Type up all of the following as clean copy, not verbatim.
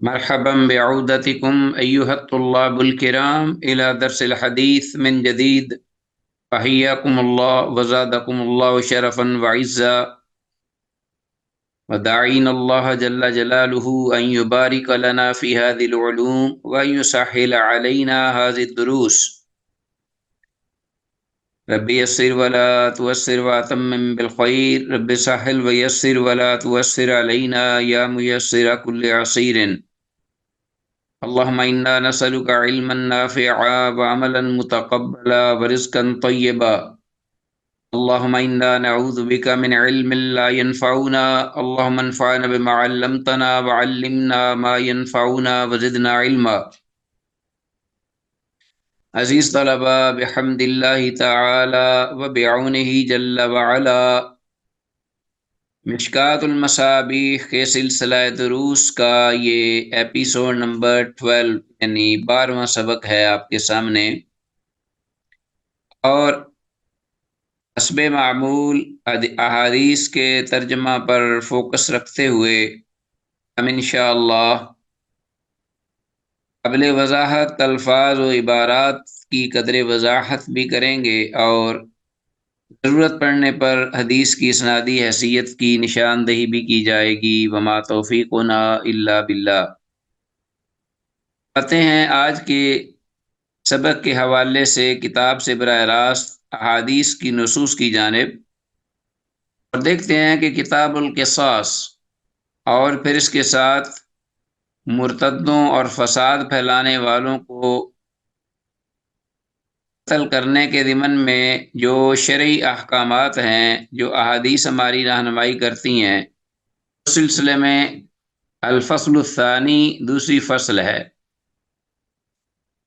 مرحبا بعودتكم أيها الطلاب الكرام إلى درس الحديث من جديد. فحياكم الله وزادكم الله شرفا وعزا، وداعين الله جل جلاله أن يبارك لنا في هذه العلوم وأن يسهل علينا هذه الدروس. رب يسر ولا تيسر وأتمم بالخير، رب سهل ويسر ولا تيسر علينا يا ميسر كل عسير. اللهم إنا نسألك علما نافعا وعملا متقبلا ورزقا طيبا. اللهم إنا نعوذ بك من علم لا ينفعنا، اللهم انفعنا بما علمتنا وعلمنا ما ينفعنا وزدنا علما. عزیز طلبہ، بحمد اللہ تعالی وبعونہ جل وعلا، مشکات المصابیح کے سلسلہ دروس کا یہ ایپیسوڈ نمبر 12 یعنی 12واں سبق ہے آپ کے سامنے، اور حسب معمول احادیث کے ترجمہ پر فوکس رکھتے ہوئے ہم انشاءاللہ قبل وضاحت الفاظ و عبارات کی قدر وضاحت بھی کریں گے، اور ضرورت پڑنے پر حدیث کی اسنادی حیثیت کی نشاندہی بھی کی جائے گی۔ وما توفیقنا الا باللہ۔ آتے ہیں آج کے سبق کے حوالے سے کتاب سے براہ راست احادیث کی نصوص کی جانب، اور دیکھتے ہیں کہ کتاب القصاص اور پھر اس کے ساتھ مرتدوں اور فساد پھیلانے والوں کو قتل کرنے کے ضمن میں جو شرعی احکامات ہیں، جو احادیث ہماری رہنمائی کرتی ہیں، اس سلسلے میں الفصل الثانی دوسری فصل ہے۔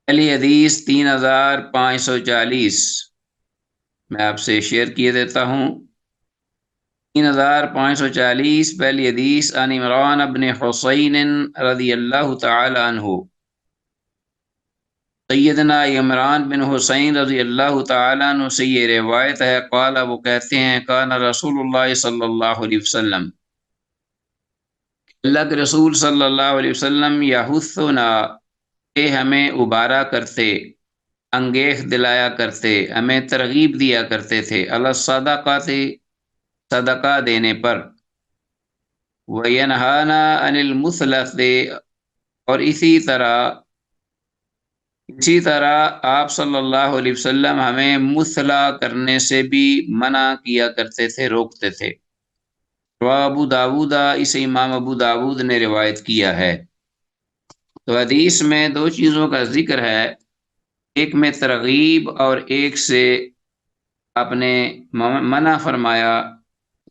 پہلی حدیث 3540 میں آپ سے شیئر کیے دیتا ہوں۔ 3540 پہلی حدیث، عن عمران بن حسین رضی اللہ تعالی عنہ، سیدنا عمران بن حسین رضی اللہ تعالیٰ عنہ سے یہ روایت ہے، قال، وہ کہتے ہیں، کان رسول اللہ صلی اللہ علیہ وسلم، اللہ کے رسول صلی اللہ علیہ وسلم، یحثنا، کہ ہمیں ابارا کرتے، انگیخت دلایا کرتے، ہمیں ترغیب دیا کرتے تھے، علی الصدقۃ، صدقہ دینے پر، وینہانا عن المثلۃ، اور اسی طرح آپ صلی اللہ علیہ وسلم ہمیں مثلا کرنے سے بھی منع کیا کرتے تھے، روکتے تھے۔ ابو داود، اسے امام ابو داود نے روایت کیا ہے۔ تو حدیث میں دو چیزوں کا ذکر ہے، ایک میں ترغیب اور ایک سے آپ نے منع فرمایا،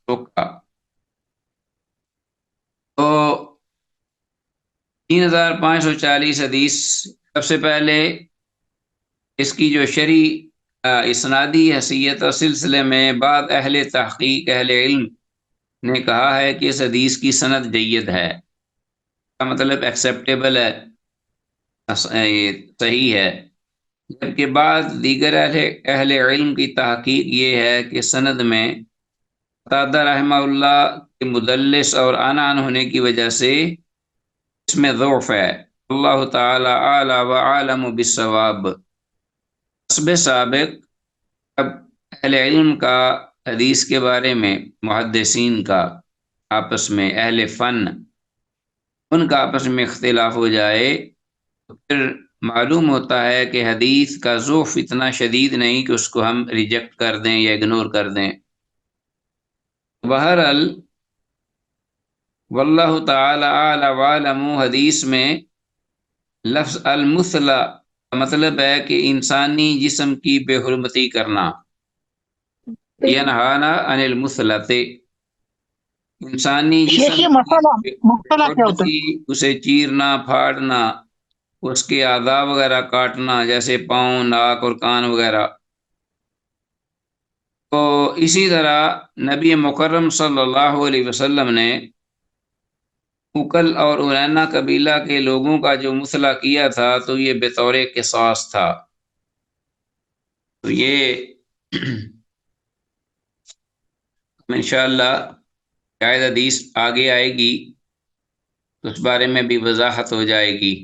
روکا۔ تو 3540 حدیث، سب سے پہلے اس کی جو شرعی اسنادی حیثیت اور سلسلے میں بعض اہل تحقیق، اہل علم نے کہا ہے کہ اس حدیث کی سند جید ہے، کا مطلب ایکسیپٹیبل ہے، صحیح ہے، جبکہ بعض دیگر اہل علم کی تحقیق یہ ہے کہ سند میں قتادہ رحمہ اللہ کے مدلس اور عنعن ہونے کی وجہ سے اس میں ضعف ہے۔ اللہ تعالی اعلی و عالم بالصواب۔ حسب سابق، اب اہل علم کا حدیث کے بارے میں، محدثین کا آپس میں، اہل فن، ان کا آپس میں اختلاف ہو جائے تو پھر معلوم ہوتا ہے کہ حدیث کا ضعف اتنا شدید نہیں کہ اس کو ہم ریجیکٹ کر دیں یا اگنور کر دیں۔ بہرحال واللہ تعالی اعلی وعلم، حدیث میں لفظ المثلا کا مطلب ہے کہ انسانی جسم کی بے حرمتی کرنا، ینہانا عن المثلۃ، انسانی جسم کی بے حرمتی، اسے چیرنا، پھاڑنا، اس کے اعضاء وغیرہ کاٹنا، جیسے پاؤں، ناک اور کان وغیرہ۔ تو اسی طرح نبی مکرم صلی اللہ علیہ وسلم نے اکل اور ارینا قبیلہ کے لوگوں کا جو مثلا کیا تھا تو یہ بطور قصاص تھا۔ تو یہ انشاءاللہ شاید حدیث آگے آئے گی، تو اس بارے میں بھی وضاحت ہو جائے گی۔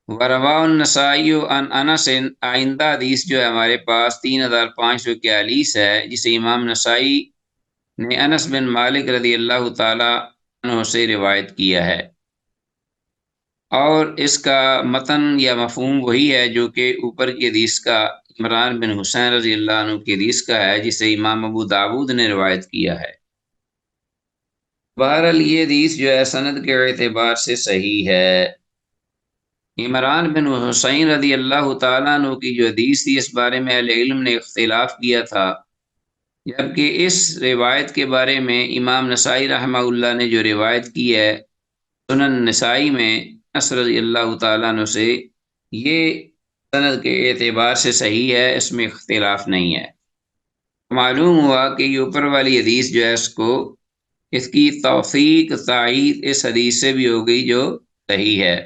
وروا النسائی عن انس، آئندہ حدیث جو ہے ہمارے پاس 3541 ہے، جسے امام نسائی نے انس بن مالک رضی اللہ تعالی عنہ سے روایت کیا ہے، اور اس کا متن یا مفہوم وہی ہے جو کہ اوپر کی حدیث کا، عمران بن حسین رضی اللہ عنہ کی حدیث کا ہے، جسے امام ابو داود نے روایت کیا ہے۔ بہرحال یہ حدیث جو ہے سند کے اعتبار سے صحیح ہے۔ عمران بن حسین رضی اللہ تعالیٰ عنہ کی جو حدیث تھی، اس بارے میں اہل علم نے اختلاف کیا تھا، جبکہ اس روایت کے بارے میں امام نسائی رحمہ اللہ نے جو روایت کی ہے سنن نسائی میں انس رضی اللہ تعالیٰ عنہ سے، یہ سند کے اعتبار سے صحیح ہے، اس میں اختلاف نہیں ہے۔ معلوم ہوا کہ یہ اوپر والی حدیث جو ہے اس کی توثیق تائید اس حدیث سے بھی ہو گئی جو صحیح ہے۔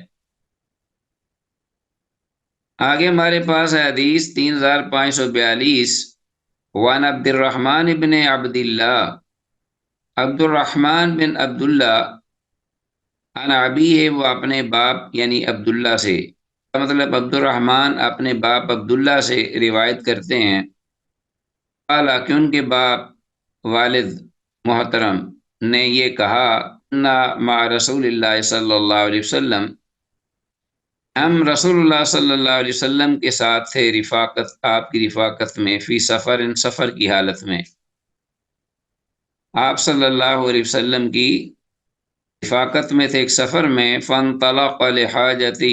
آگے ہمارے پاس ہے حدیث 3542، وعن عبد الرحمن بن عبد اللہ، عبد الرحمن بن عبداللہ، عن ابی ہے، وہ اپنے باپ یعنی عبداللہ سے، مطلب عبد الرحمن اپنے باپ عبداللہ سے روایت کرتے ہیں، قال کہ ان کے باپ والد محترم نے یہ کہا، انا مع رسول اللہ صلی اللہ علیہ وسلم، ہم رسول اللہ صلی اللہ علیہ وسلم کے ساتھ تھے، رفاقت، آپ کی رفاقت میں، فی سفر، سفر کی حالت میں، آپ صلی اللہ علیہ وسلم کی رفاقت میں تھے ایک سفر میں، فانطلق لحاجتہ،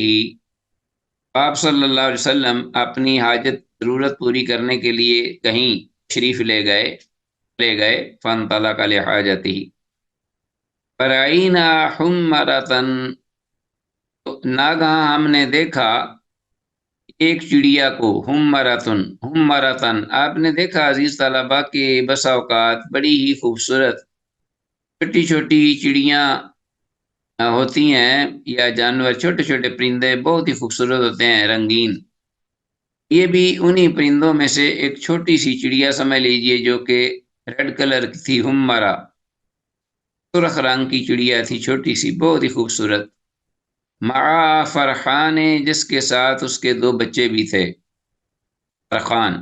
آپ صلی اللہ علیہ وسلم اپنی حاجت، ضرورت پوری کرنے کے لیے کہیں تشریف لے گئے، فانطلق لحاجتہ، فرعینا حمرتن، ناگہاں ہم نے دیکھا ایک چڑیا کو، حمرتن آپ نے دیکھا عزیز طلبہ کے بس اوقات بڑی ہی خوبصورت چھوٹی چھوٹی چڑیاں ہوتی ہیں، یا جانور، چھوٹے چھوٹے پرندے بہت ہی خوبصورت ہوتے ہیں، رنگین، یہ بھی انہی پرندوں میں سے ایک چھوٹی سی چڑیا سمجھ لیجئے جو کہ ریڈ کلر کی تھی، ہمرا، سرخ رنگ کی چڑیا تھی، چھوٹی سی، بہت ہی خوبصورت، مع فرحان، جس کے ساتھ اس کے 2 بچے بھی تھے، فرخان،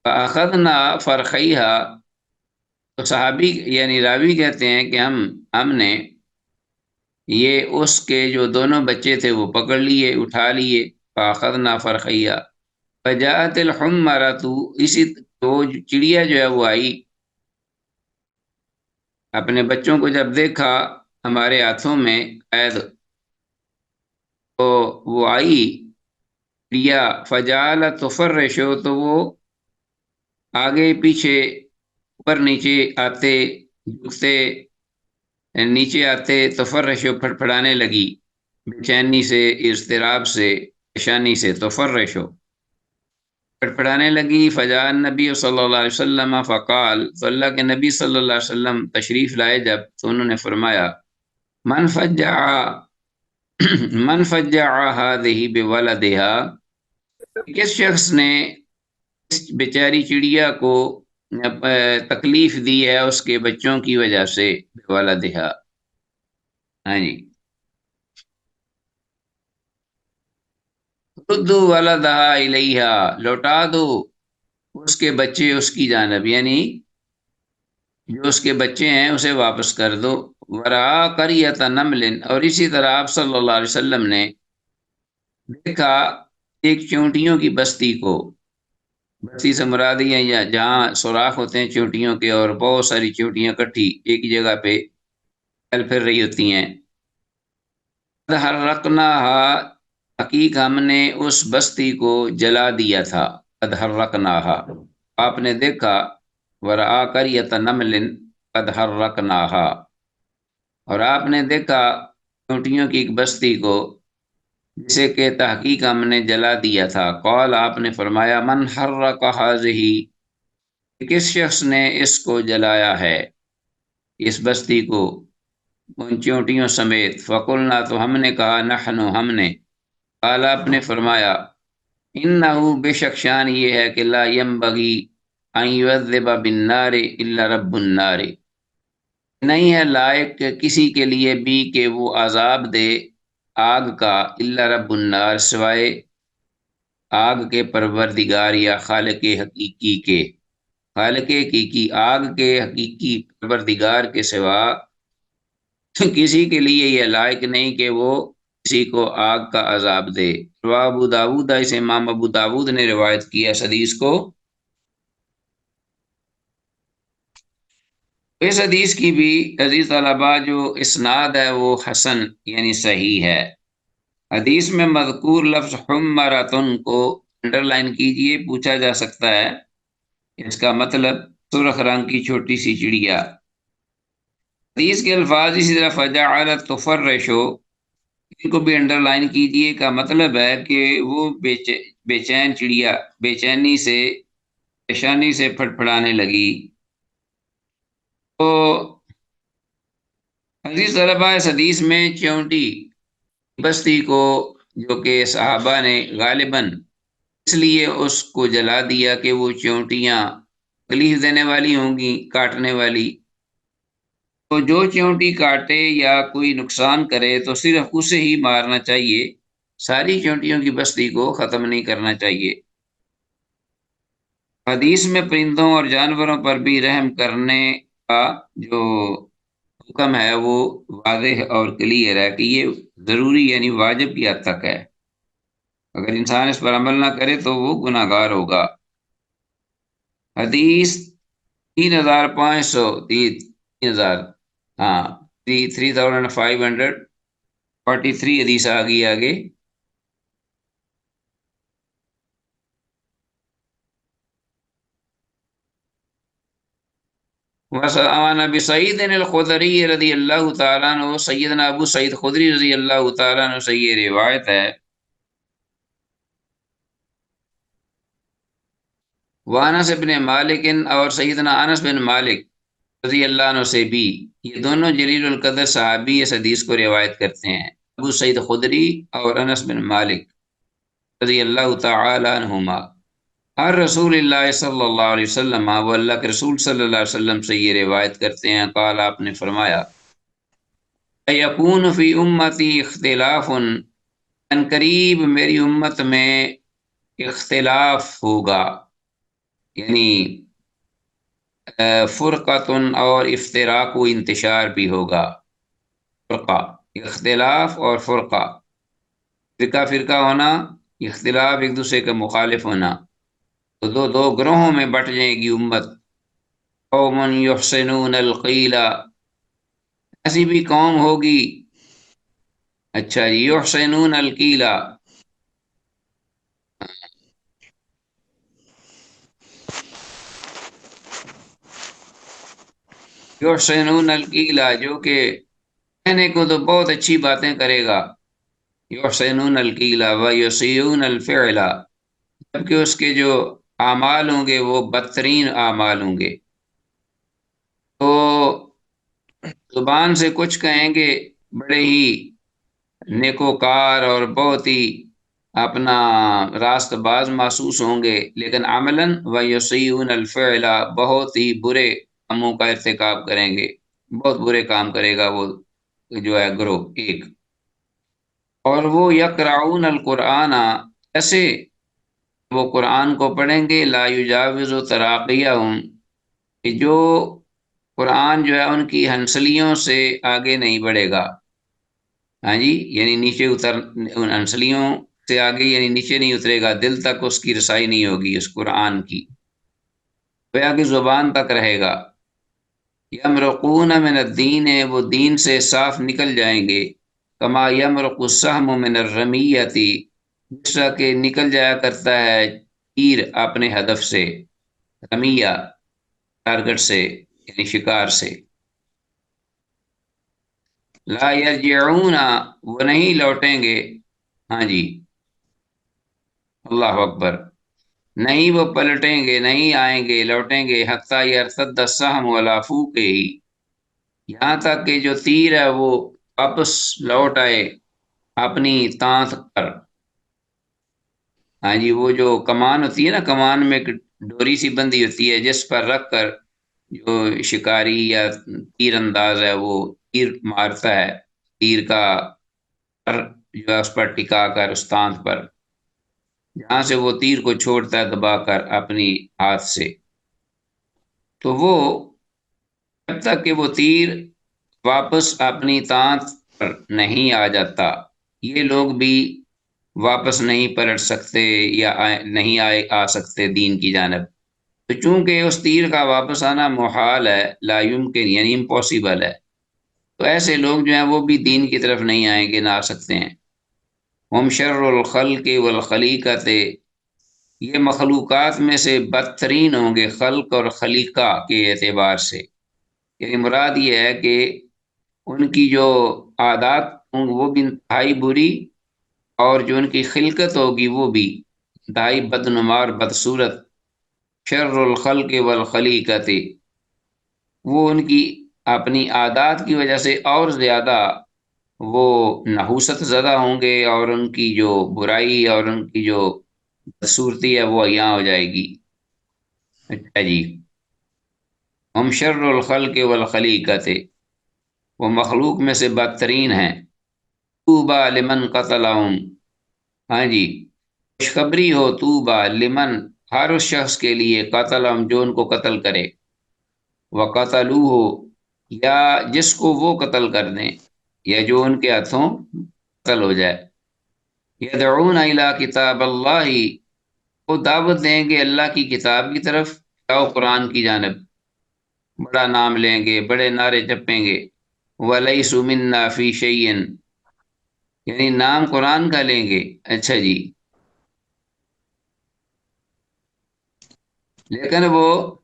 فاخذنا فرخیہا، تو صحابی یعنی راوی کہتے ہیں کہ ہم نے یہ اس کے جو دونوں بچے تھے وہ پکڑ لیے، اٹھا لیے، فاخذنا فرخیہا، فجاءت الحمرۃ، اسی تو چڑیا جو ہے وہ آئی، اپنے بچوں کو جب دیکھا ہمارے ہاتھوں میں قید، تو وہ آئی چڑیا، فجعلت تفرش، تو وہ آگے پیچھے، اوپر نیچے آتے، جھکتے، نیچے آتے، تفرش، پھڑپھڑانے لگی، بے چینی سے، اضطراب سے، پریشانی سے، تفرش، پھڑپھڑانے لگی، فجاء النبی صلی اللہ علیہ وسلم فقال، تو اللہ کے نبی صلی اللہ علیہ وسلم تشریف لائے جب، تو انہوں نے فرمایا، من فجع من فجع هذه بولدها، کس شخص نے اس بیچاری چڑیا کو تکلیف دی ہے اس کے بچوں کی وجہ سے، بولدها، ہاں جی، ردو ولدها الیہا، لوٹا دو اس کے بچے اس کی جانب، یعنی جو اس کے بچے ہیں اسے واپس کر دو، ورا قریۃ نمل، اور اسی طرح آپ صلی اللہ علیہ وسلم نے دیکھا ایک چونٹیوں کی بستی کو، بستی سے مراد ہے یا جہاں سوراخ ہوتے ہیں چونٹیوں کے، اور بہت ساری چونٹیاں اکٹھی ایک ہی جگہ پہ چل پھر رہی ہوتی ہیں، حرقناہا، حقیق ہم نے اس بستی کو جلا دیا تھا، قد حرقناہا، آپ نے دیکھا، ورآ قریۃ نمل قد حرقناہا، اور آپ نے دیکھا چونٹیوں کی ایک بستی کو جسے کہ تحقیق ہم نے جلا دیا تھا، قال، آپ نے فرمایا، من حرق ہذہ، کس شخص نے اس کو جلایا ہے، اس بستی کو ان چونٹیوں سمیت، فقلنا، تو ہم نے کہا، نحن، ہم نے، قال، آپ نے فرمایا، انہو، بے شک شان یہ ہے کہ لا ینبغی ان یعذب بالنار الا رب النار، نہیں ہے لائق کسی کے لیے بھی کہ وہ عذاب دے آگ کا، الا رب النار، سوائے آگ کے پروردگار یا خالق حقیقی کے، خالق حقیقی آگ کے حقیقی پروردگار کے سوا کسی کے لیے یہ لائق نہیں کہ وہ کسی کو آگ کا عذاب دے۔ رواہ ابو داود، اس امام ابو داود نے روایت کیا اس حدیث کو۔ اس حدیث کی بھی عزیز طلباء جو اسناد ہے وہ حسن یعنی صحیح ہے۔ حدیث میں مذکور لفظ حمرتن کو انڈر لائن کیجئے، پوچھا جا سکتا ہے اس کا مطلب سرخ رنگ کی چھوٹی سی چڑیا۔ حدیث کے الفاظ اسی طرح فجعلت تفرشو، ان کو بھی انڈر لائن کیجئے، کا مطلب ہے کہ وہ بے چین چڑیا بے چینی سے پریشانی سے پھڑپھڑانے لگی۔ تو عزیز طلباء اس حدیث میں چونٹی بستی کو جو کہ صحابہ نے غالباً اس لیے اس کو جلا دیا کہ وہ چونٹیاں تکلیف دینے والی ہوں گی، کاٹنے والی، تو جو چونٹی کاٹے یا کوئی نقصان کرے تو صرف اسے ہی مارنا چاہیے، ساری چونٹیوں کی بستی کو ختم نہیں کرنا چاہیے۔ حدیث میں پرندوں اور جانوروں پر بھی رحم کرنے کا جو حکم ہے وہ واضح اور کلیئر ہے کہ یہ ضروری یعنی واجب کی حد تک ہے، اگر انسان اس پر عمل نہ کرے تو وہ گناہ گار ہوگا۔ حدیث 3500، 3000، ہاں 3543 حدیث آ گئی آگے۔ وعن ابی سعید الخدری رضی اللہ تعالیٰ عنہ، سیدنا ابو سعید خدری رضی اللہ تعالیٰ عنہ سے یہ روایت ہے، وانس بن مالک، اور سیدنا انس بن مالک رضی اللہ عنہ سے بھی، یہ دونوں جلیل القدر صحابی اس حدیث کو روایت کرتے ہیں، ابو سعید خدری اور انس بن مالک رضی اللہ تعالی عنہما، ہر رسول اللہ صلی اللہ علیہ وسلم، وہ اللہ کے رسول صلی اللہ علیہ وسلم سے یہ روایت کرتے ہیں، قال، آپ نے فرمایا، یکون فی امتی اختلاف، ان قریب میری امت میں اختلاف ہوگا، یعنی فرقتن، اور افتراق و انتشار بھی ہوگا۔ فرقہ، اختلاف اور فرقہ، فرقہ فرقہ ہونا، اختلاف ایک دوسرے کا مخالف ہونا، تو دو گروہوں میں بٹ جائے گی امت۔ قوم یحسنون القیل، ایسی بھی قوم ہوگی، اچھا جی، یحسنون القیل، یحسنون القیل، جو کہ کہنے کو تو بہت اچھی باتیں کرے گا، یحسنون القیل ویسیئون الفعل، جبکہ اس کے جو اعمال ہوں گے وہ بدترین اعمال ہوں گے۔ تو زبان سے کچھ کہیں گے، بڑے ہی نیکوکار اور بہت ہی اپنا راست باز محسوس ہوں گے، لیکن عملاً ویسیئون الفعل، بہت ہی برے کاموں کا ارتکاب کریں گے، بہت برے کام کرے گا وہ جو ہے گروہ ایک۔ اور وہ یقرؤون القرآن، ایسے وہ قرآن کو پڑھیں گے، لا یجاوز تراقیہم، کہ جو قرآن جو ہے ان کی ہنسلیوں سے آگے نہیں بڑھے گا، ہاں جی، یعنی نیچے ان ہنسلیوں سے آگے یعنی نیچے نہیں اترے گا، دل تک اس کی رسائی نہیں ہوگی اس قرآن کی، گویا کہ زبان تک رہے گا۔ یمرقون من الدین، وہ دین سے صاف نکل جائیں گے، کما یمرق السہم من الرمیتی، جس طرح کہ نکل جایا کرتا ہے تیر اپنے ہدف سے، رمیہ ٹارگٹ سے یعنی شکار سے۔ لا یرجعون، وہ نہیں لوٹیں گے، ہاں جی، اللہ اکبر، نہیں وہ پلٹیں گے، نہیں آئیں گے، لوٹیں گے، حتی یرتد السہم علی فوقہ، یہاں تک کہ جو تیر ہے وہ واپس لوٹ آئے اپنی تانت پر، ہاں جی، وہ جو کمان ہوتی ہے نا، کمان میں ایک ڈوری سی بندھی ہوتی ہے جس پر رکھ کر جو شکاری یا تیر انداز ہے وہ تیر مارتا ہے، تیر کا پر جو ہے اس پر ٹکا کر اس تاند پر، جہاں سے وہ تیر کو چھوڑتا ہے دبا کر اپنی ہاتھ سے، تو وہ جب تک کہ وہ تیر واپس اپنی تانت پر نہیں آ جاتا، یہ لوگ بھی واپس نہیں پلٹ سکتے یا نہیں آ سکتے دین کی جانب۔ تو چونکہ اس تیر کا واپس آنا محال ہے، لا یمکن یعنی امپاسبل ہے، تو ایسے لوگ جو ہیں وہ بھی دین کی طرف نہیں آئیں گے، نہ آ سکتے ہیں۔ ہم شر الخلق والخلیقۃ، یہ مخلوقات میں سے بدترین ہوں گے خلق اور خلیقہ کے اعتبار سے، یعنی مراد یہ ہے کہ ان کی جو عادات ہوں وہ بھی انتہائی بری، اور جو ان کی خلقت ہوگی وہ بھی انتہائی بدنما اور بدصورت۔ شر الخلق والخلیقۃ، وہ ان کی اپنی عادات کی وجہ سے اور زیادہ وہ نحوست زدہ ہوں گے، اور ان کی جو برائی اور ان کی جو بدصورتی ہے وہ یہاں ہو جائے گی۔ اچھا جی، ہم شر الخلق والخلیقۃ، وہ مخلوق میں سے بدترین ہیں۔ طوبی لمن قتلہم، ہاں جی، خوشخبری ہو طوبی لمن، ہر اس شخص کے لیے قتلہم جو ان کو قتل کرے، وقتلوہ، یا جس کو وہ قتل کر دیں، یا جو ان کے ہاتھوں قتل ہو جائے۔ یدعون الی کتاب اللہ، وہ دعوت دیں گے اللہ کی کتاب کی طرف، او قرآن کی جانب، بڑا نام لیں گے، بڑے نعرے جپیں گے۔ وَلَيْسُ مِنَّا فِي شَيْءٍ، یعنی نام قرآن کا لیں گے، اچھا جی، لیکن وہ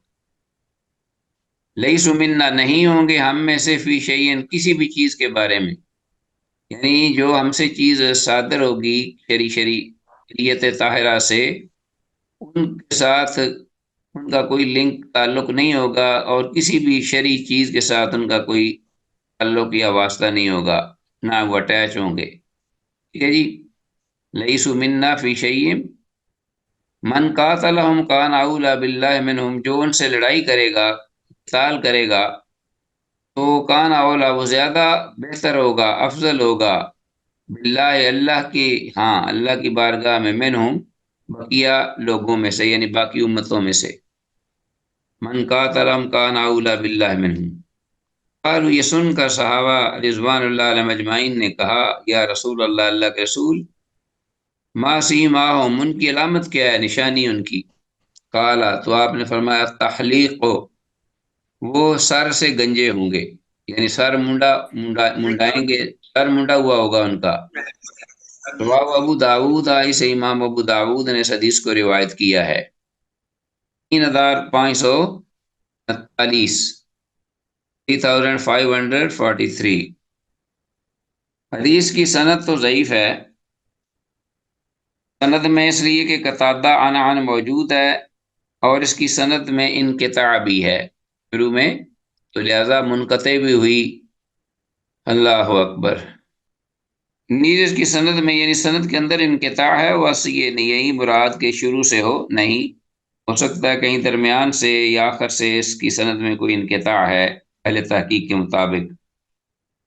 لَيْسُ مِنَّا نہیں ہوں گے ہم میں سے، فی شیئن کسی بھی چیز کے بارے میں، یعنی جو ہم سے چیز صادر ہوگی شریعت طاہرہ سے، ان کے ساتھ ان کا کوئی لنک تعلق نہیں ہوگا، اور کسی بھی شرعی چیز کے ساتھ ان کا کوئی تعلق یا واسطہ نہیں ہوگا، نہ وہ اٹیچ ہوں گے، ٹھیک ہے جی۔ لئیسو منا فی شیء من قاتلہم کان اولی باللہ منہم، جو ان سے لڑائی کرے گا، قتال کرے گا، تو کان اولی، وہ زیادہ بہتر ہوگا، افضل ہوگا، باللہ اللہ کی، ہاں اللہ کی بارگاہ میں، منہم بقیہ لوگوں میں سے، یعنی باقی امتوں میں سے، من قاتلہم کان اولی باللہ منہم۔ قالوا، یہ سن کر صحابہ رضوان اللہ علیہ مجمعین نے کہا، یا رسول اللہ، اللہ کے رسول، ما سیماہم، ان کی علامت کیا ہے، نشانی ان کی؟ قالا، تو آپ نے فرمایا، تحلیق، وہ سر سے گنجے ہوں گے، یعنی سر منڈائیں گے، سر منڈا ہوا ہوگا ان کا۔ رواه ابو داود، سے امام ابو داود نے اس حدیث کو روایت کیا ہے۔ 3549، 3543۔ حدیث کی سند تو ضعیف ہے، سند میں اس لیے کہ قتادہ عن موجود ہے، اور اس کی سند میں انقطاع بھی ہے شروع میں، تو لہذا منقطع بھی ہوئی۔ اللہ اکبر۔ نیز اس کی سند میں، یعنی سند کے اندر انقطاع ہے، ویسے یہ نہیں یہی مراد کے شروع سے ہو، نہیں، ہو سکتا ہے کہیں درمیان سے یا آخر سے اس کی سند میں کوئی انقطاع ہے اہل تحقیق کے مطابق۔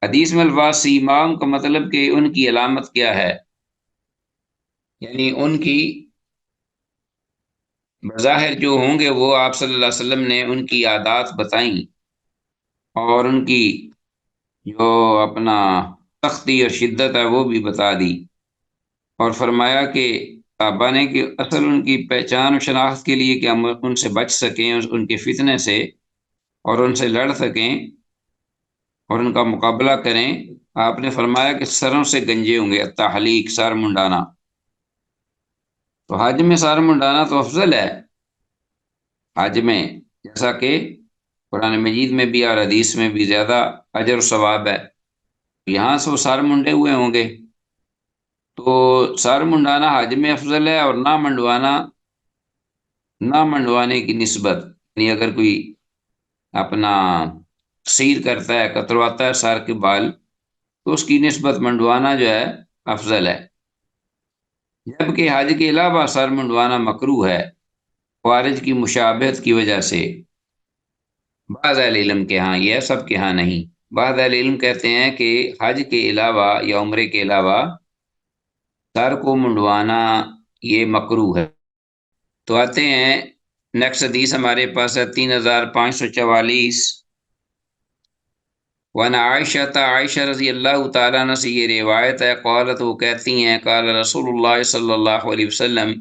حدیث میں الفاظ سیمام کا مطلب کہ ان کی علامت کیا ہے، یعنی ان کی بظاہر جو ہوں گے وہ آپ صلی اللہ علیہ وسلم نے ان کی عادات بتائیں، اور ان کی جو اپنا سختی اور شدت ہے وہ بھی بتا دی، اور فرمایا کہ صحابہ نے کہ اصل ان کی پہچان و شناخت کے لیے کہ ہم ان سے بچ سکیں، ان کے فتنے سے، اور ان سے لڑ سکیں اور ان کا مقابلہ کریں، آپ نے فرمایا کہ سروں سے گنجے ہوں گے، تحلیق، سر منڈانا۔ تو حج میں سر منڈانا تو افضل ہے، حج میں، جیسا کہ قرآن مجید میں بھی اور حدیث میں بھی زیادہ اجر و ثواب ہے، یہاں سے وہ سر منڈے ہوئے ہوں گے، تو سر منڈانا حج میں افضل ہے، اور نہ منڈوانے کی نسبت، یعنی اگر کوئی اپنا تقصیر کرتا ہے، کترواتا ہے سر کے بال، تو اس کی نسبت منڈوانا جو ہے افضل ہے، جبکہ حج کے علاوہ سر منڈوانا مکروہ ہے، خوارج کی مشابہت کی وجہ سے۔ بعض اہل علم کے ہاں، یہ سب کے ہاں نہیں، بعض اہل علم کہتے ہیں کہ حج کے علاوہ یا عمرے کے علاوہ سر کو منڈوانا یہ مکروہ ہے۔ تو آتے ہیں نیکسٹ حدیث ہمارے پاس ہے 3544۔ وَعَنْ عائشہ، عائشہ رضی اللہ تعالیٰ عنہ سے یہ روایت ہے، قالت وہ کہتی ہیں قال رسول اللہ صلی اللہ علیہ وسلم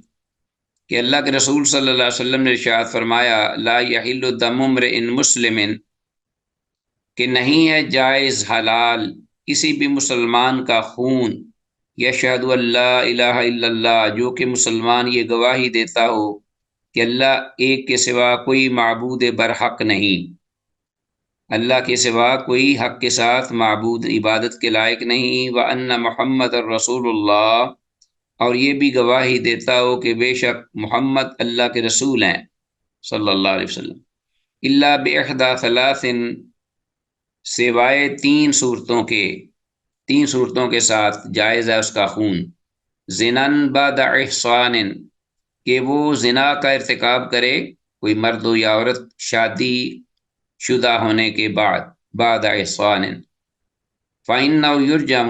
کہ اللہ کے رسول صلی اللہ علیہ وسلم نے ارشاد فرمایا لا یحل دم امرئ مسلم کہ نہیں ہے جائز حلال کسی بھی مسلمان کا خون، یشہد اللہ الہ الا اللہ جو کہ مسلمان یہ گواہی دیتا ہو کہ اللہ ایک کے سوا کوئی معبود برحق نہیں، اللہ کے سوا کوئی حق کے ساتھ معبود عبادت کے لائق نہیں، وَأَنَّ محمد الرسول اللہ اور یہ بھی گواہی دیتا ہو کہ بے شک محمد اللہ کے رسول ہیں صلی اللہ علیہ وسلم، اللہ بِإِحْدَى ثَلَاثٍ سوائے تین صورتوں کے ساتھ جائز ہے اس کا خون، زنن بعد احصان کہ وہ زنا کا ارتکاب کرے، کوئی مرد ہو یا عورت شادی شدہ ہونے کے بعد احصان، فَإِنَّهُ يُرْجَمُ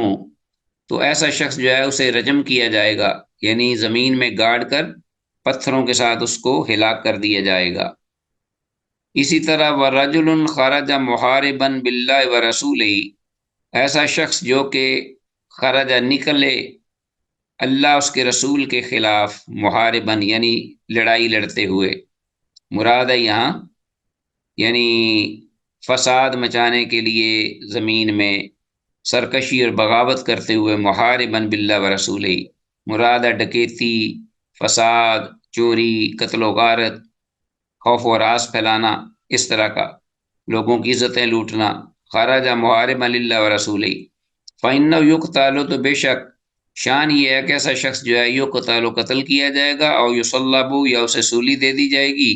تو ایسا شخص جو ہے اسے رجم کیا جائے گا، یعنی زمین میں گاڑ کر پتھروں کے ساتھ اس کو ہلاک کر دیا جائے گا۔ اسی طرح وَرَجُلٌ خَرَجَ مُحَارِبًا بِاللَّهِ وَرَسُولِهِ ایسا شخص جو کہ خرج نکلے اللہ اس کے رسول کے خلاف، محارباً یعنی لڑائی لڑتے ہوئے، مراد ہے یہاں یعنی فساد مچانے کے لیے زمین میں سرکشی اور بغاوت کرتے ہوئے، محارباً باللہ ورسولہ مراد ہے ڈکیتی، فساد، چوری، قتل و غارت، خوف و راس پھیلانا، اس طرح کا لوگوں کی عزتیں لوٹنا، خرج محارباً للہ ورسولہ فإنہ یقتل تو بے شک شان یہ ہے کہ ایسا شخص جو ہے یقتل قتل کیا جائے گا، او یصلب یا اسے سولی دے دی جائے گی،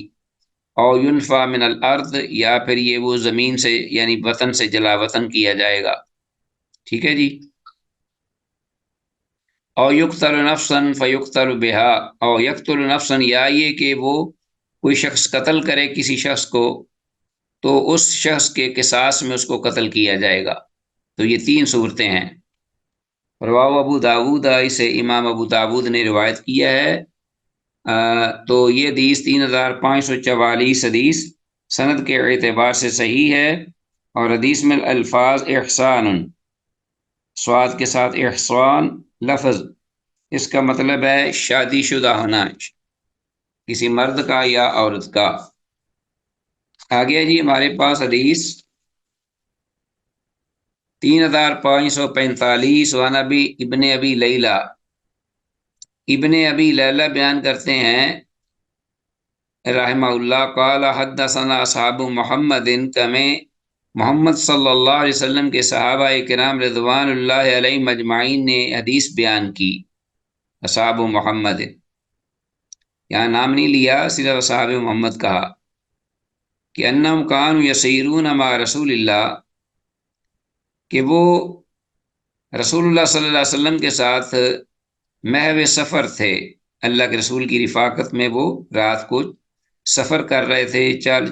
او ینفع من الارض یا پھر یہ وہ زمین سے یعنی وطن سے جلا وطن کیا جائے گا، ٹھیک ہے جی۔ او یقتل نفسا فیقتل بہا او یقتل نفسا یا یہ کہ وہ کوئی شخص قتل کرے کسی شخص کو تو اس شخص کے قصاص میں اس کو قتل کیا جائے گا، تو یہ تین صورتیں ہیں۔ رواہ ابو داود اسے امام ابو داود نے روایت کیا ہے، تو یہ حدیث 3544 حدیث سند کے اعتبار سے صحیح ہے، اور حدیث میں الفاظ احسان سواد کے ساتھ احسان لفظ اس کا مطلب ہے شادی شدہ ہونا کسی مرد کا یا عورت کا۔ آگے جی ہمارے پاس حدیث 3545 وعن ابن ابی لیلہ، ابن ابی لیلہ بیان کرتے ہیں رحمہ اللہ قال حدثنا اصحاب محمد کمیں محمد صلی اللہ علیہ وسلم کے صحابہ کرام رضوان اللہ علیہ مجمعین نے حدیث بیان کی، اصحاب محمد یہاں نام نہیں لیا، صرف اصحاب محمد کہا، کہ انہم کانوا یسیرون مع رسول اللہ کہ وہ رسول اللہ صلی اللہ علیہ وسلم کے ساتھ محو سفر تھے، اللہ کے رسول کی رفاقت میں وہ رات کو سفر کر رہے تھے،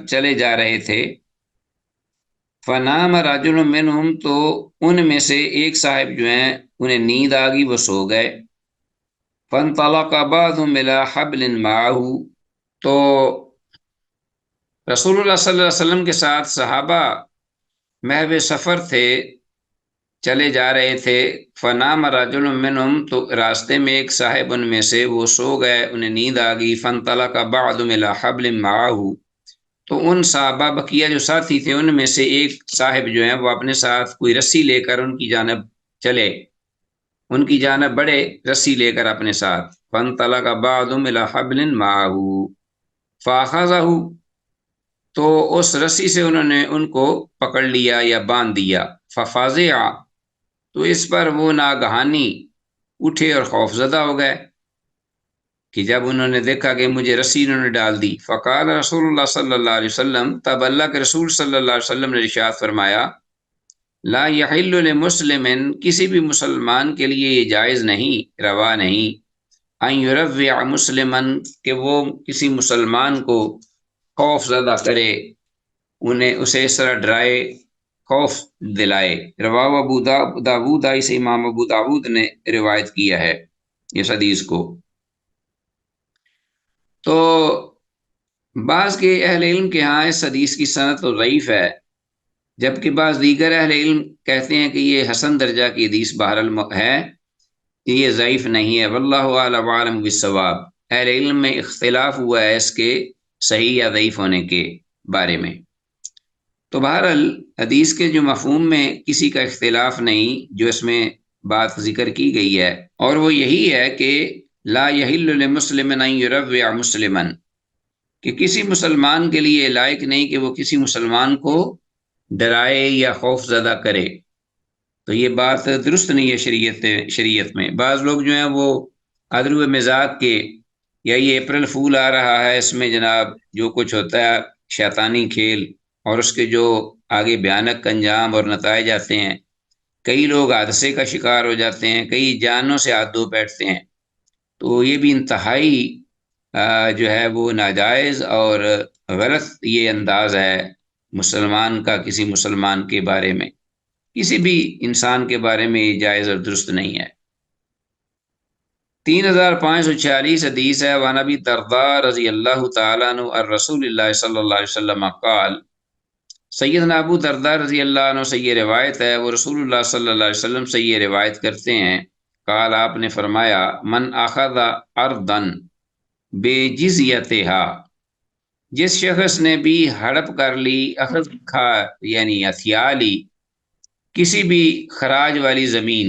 چلے جا رہے تھے، فنام رجل منہم تو ان میں سے ایک صاحب جو ہیں انہیں نیند آ گئی، وہ سو گئے، فانطلق بعضهم الى حبل معه تو رسول اللہ صلی اللہ علیہ وسلم کے ساتھ صحابہ محو سفر تھے، چلے جا رہے تھے، فنام رجل منہم تو راستے میں ایک صاحب ان میں سے وہ سو گئے، انہیں نیند آ گئی، فانطلق بعضهم الى حبل معه تو ان صحابہ بقیہ جو ساتھی تھے ان میں سے ایک صاحب جو ہیں وہ اپنے ساتھ کوئی رسی لے کر ان کی جانب چلے، ان کی جانب بڑھے رسی لے کر اپنے ساتھ، فانطلق بعضهم الى حبل معه فاخذه تو اس رسی سے انہوں نے ان کو پکڑ لیا یا باندھ دیا، ففزع تو اس پر وہ ناگہانی اٹھے اور خوف زدہ ہو گئے کہ جب انہوں نے دیکھا کہ مجھے رسی انہوں نے ڈال دی، فقال رسول اللہ صلی اللہ علیہ وسلم تب اللہ کے رسول صلی اللہ علیہ وسلم نے ارشاد فرمایا لا یحل لمسلم کسی بھی مسلمان کے لیے یہ جائز نہیں، روا نہیں، ان یروع مسلما کہ وہ کسی مسلمان کو خوف زدہ کرے، انہیں اسے اس طرح ڈرائے، خوف دلائے۔ رواہ ابو داود، اسے امام ابو داود نے روایت کیا ہے اس حدیث کو۔ تو بعض کے اہل علم کے ہاں اس حدیث کی سند تو ضعیف ہے، جبکہ بعض دیگر اہل علم کہتے ہیں کہ یہ حسن درجہ کی حدیث بہرحال ہے، کہ یہ ضعیف نہیں ہے۔ واللہ اعلم عالم بالصواب، اہل علم میں اختلاف ہوا ہے اس کے صحیح یا ضعیف ہونے کے بارے میں۔ تو بہرحال حدیث کے جو مفہوم میں کسی کا اختلاف نہیں، جو اس میں بات ذکر کی گئی ہے، اور وہ یہی ہے کہ لا یحل لمسلم ان یروع مسلما، کہ کسی مسلمان کے لیے لائق نہیں کہ وہ کسی مسلمان کو ڈرائے یا خوف زدہ کرے۔ تو یہ بات درست نہیں ہے شریعت میں۔ بعض لوگ جو ہیں وہ ادرو مزاق کے، یا یہ اپریل فول آ رہا ہے، اس میں جناب جو کچھ ہوتا ہے شیطانی کھیل، اور اس کے جو آگے بھیانک انجام اور نتائج آتے ہیں، کئی لوگ حادثے کا شکار ہو جاتے ہیں، کئی جانوں سے ہاتھ دھو بیٹھتے ہیں۔ تو یہ بھی انتہائی جو ہے وہ ناجائز اور غلط یہ انداز ہے مسلمان کا کسی مسلمان کے بارے میں، کسی بھی انسان کے بارے میں یہ جائز اور درست نہیں ہے۔ 3546 حدیث ہے۔ وعن ابی الدرداء رضی اللہ تعالیٰ عنہ عن رسول اللہ صلی اللہ علیہ وسلم قال، سیدنا ابو درداء رضی اللہ عنہ سے یہ روایت ہے، وہ رسول اللہ صلی اللہ علیہ وسلم سے یہ روایت کرتے ہیں، قال آپ نے فرمایا، من اخذ ارضا بجزیتہا، جس شخص نے بھی ہڑپ کر لی، اخذ کھا یعنی ہتھیا لی، کسی بھی خراج والی زمین،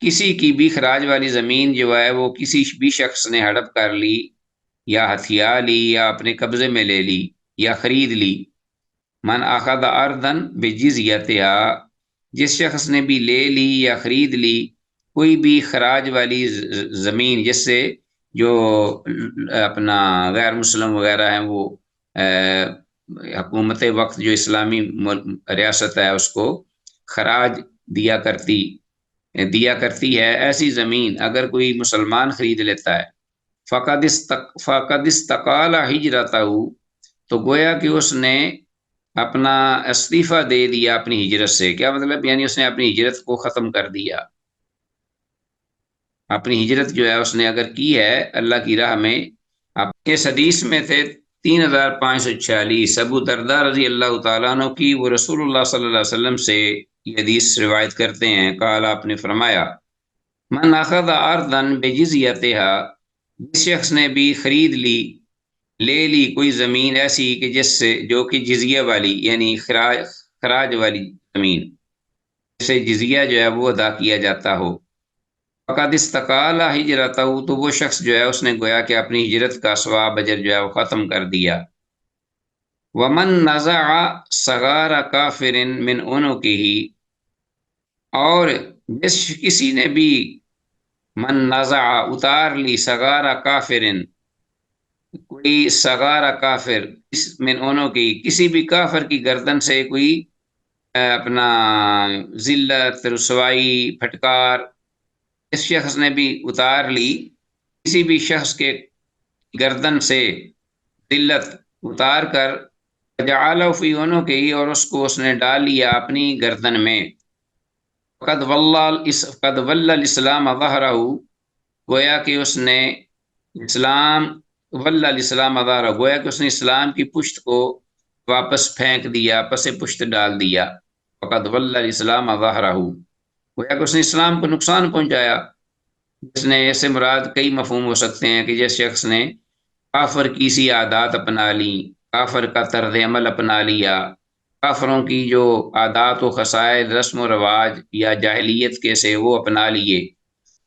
کسی کی بھی خراج والی زمین جو ہے وہ کسی بھی شخص نے ہڑپ کر لی یا ہتھیا لی یا اپنے قبضے میں لے لی یا خرید لی۔ من اخذ ارضا بجزیتہا، جس شخص نے بھی لے لی یا خرید لی کوئی بھی خراج والی زمین، جس سے جو اپنا غیر مسلم وغیرہ ہیں وہ حکومت وقت جو اسلامی ریاست ہے اس کو خراج دیا کرتی ہے، ایسی زمین اگر کوئی مسلمان خرید لیتا ہے، فقد استقال ہجرتہ، تو گویا کہ اس نے اپنا استعفیٰ دے دیا اپنی ہجرت سے۔ کیا مطلب؟ یعنی اس نے اپنی ہجرت کو ختم کر دیا، اپنی ہجرت جو ہے اس نے اگر کی ہے اللہ کی راہ میں۔ اب اس حدیث میں تھے 3546 ابو درداء رضی اللہ تعالیٰ عنہ کی، وہ رسول اللہ صلی اللہ علیہ وسلم سے یہ حدیث روایت کرتے ہیں، قال آپ نے فرمایا، من اخذ ارضا بجزیتہا، جس شخص نے بھی خرید لی، لے لی کوئی زمین ایسی کہ جس سے جو کہ جزیہ والی یعنی خراج والی زمین، جسے جزیہ جو ہے وہ ادا کیا جاتا ہو، فقد استقال ہجرتہ، تو وہ شخص جو ہے اس نے گویا کہ اپنی ہجرت کا ثواب اجر جو ہے وہ ختم کر دیا۔ ومن نزع صغار کافر من عنقہ، اور جس کسی نے بھی من نزع اتار لی صغار کافر، کوئی صغار کافر من عنقہ، کسی بھی کافر کی گردن سے کوئی اپنا ذلت، رسوائی، پھٹکار، اس شخص نے بھی اتار لی کسی بھی شخص کے گردن سے ذلت اتار کر، جعلہ فی عنقہ، اور اس کو اس نے ڈال لیا اپنی گردن میں، قد ول الاسلام ظہرہ، گویا کہ اس نے اسلام، ول الاسلام ظہرہ، گویا کہ اس نے اسلام کی پشت کو واپس پھینک دیا، پس پشت ڈال دیا، فقد ول الاسلام ظہرہ، گویا کہ اس نے اسلام کو نقصان پہنچایا۔ جس نے ایسے مراد کئی مفہوم ہو سکتے ہیں کہ جس شخص نے کافر کی سی عادات اپنا لی، کافر کا طرز عمل اپنا لیا، کافروں کی جو عادات و خصائل، رسم و رواج یا جاہلیت کے سے وہ اپنا لیے،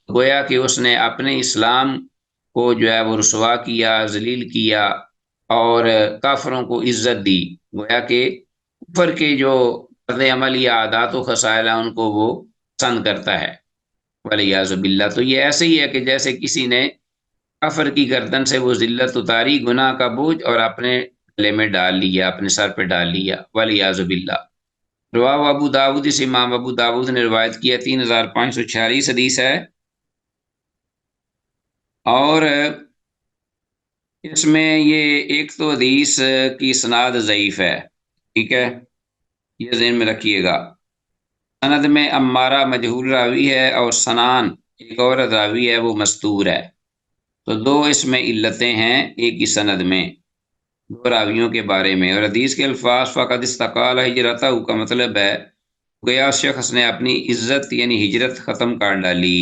گویا کہ اس نے اپنے اسلام کو جو ہے وہ رسوا کیا، ذلیل کیا، اور کافروں کو عزت دی، گویا کہ کفر کے جو طرز عمل یا عادات و خصائل ہیں ان کو وہ پسند کرتا ہے، والعیاذ باللہ۔ تو یہ ایسے ہی ہے کہ جیسے کسی نے کافر کی گردن سے وہ ذلت اتاری، گناہ کا بوجھ، اور اپنے گلے میں ڈال لیا، اپنے سر پہ ڈال لیا، والعیاذ باللہ۔ رواہ ابو داود، اس امام ابو داود نے روایت کیا، 3546 حدیث ہے۔ اور اس میں یہ ایک تو حدیث کی سند ضعیف ہے، ٹھیک ہے، یہ ذہن میں رکھیے گا۔ سند میں امارہ مجہول راوی ہے، اور سنان ایک اور راوی ہے وہ مستور ہے، تو دو اس میں علتیں ہیں ایک ہی سند میں، دو راویوں کے بارے میں۔ اور حدیث کے الفاظ فقد استقال ہجرتہ کا مطلب ہے گویا شخص نے اپنی عزت یعنی ہجرت ختم کر ڈالی۔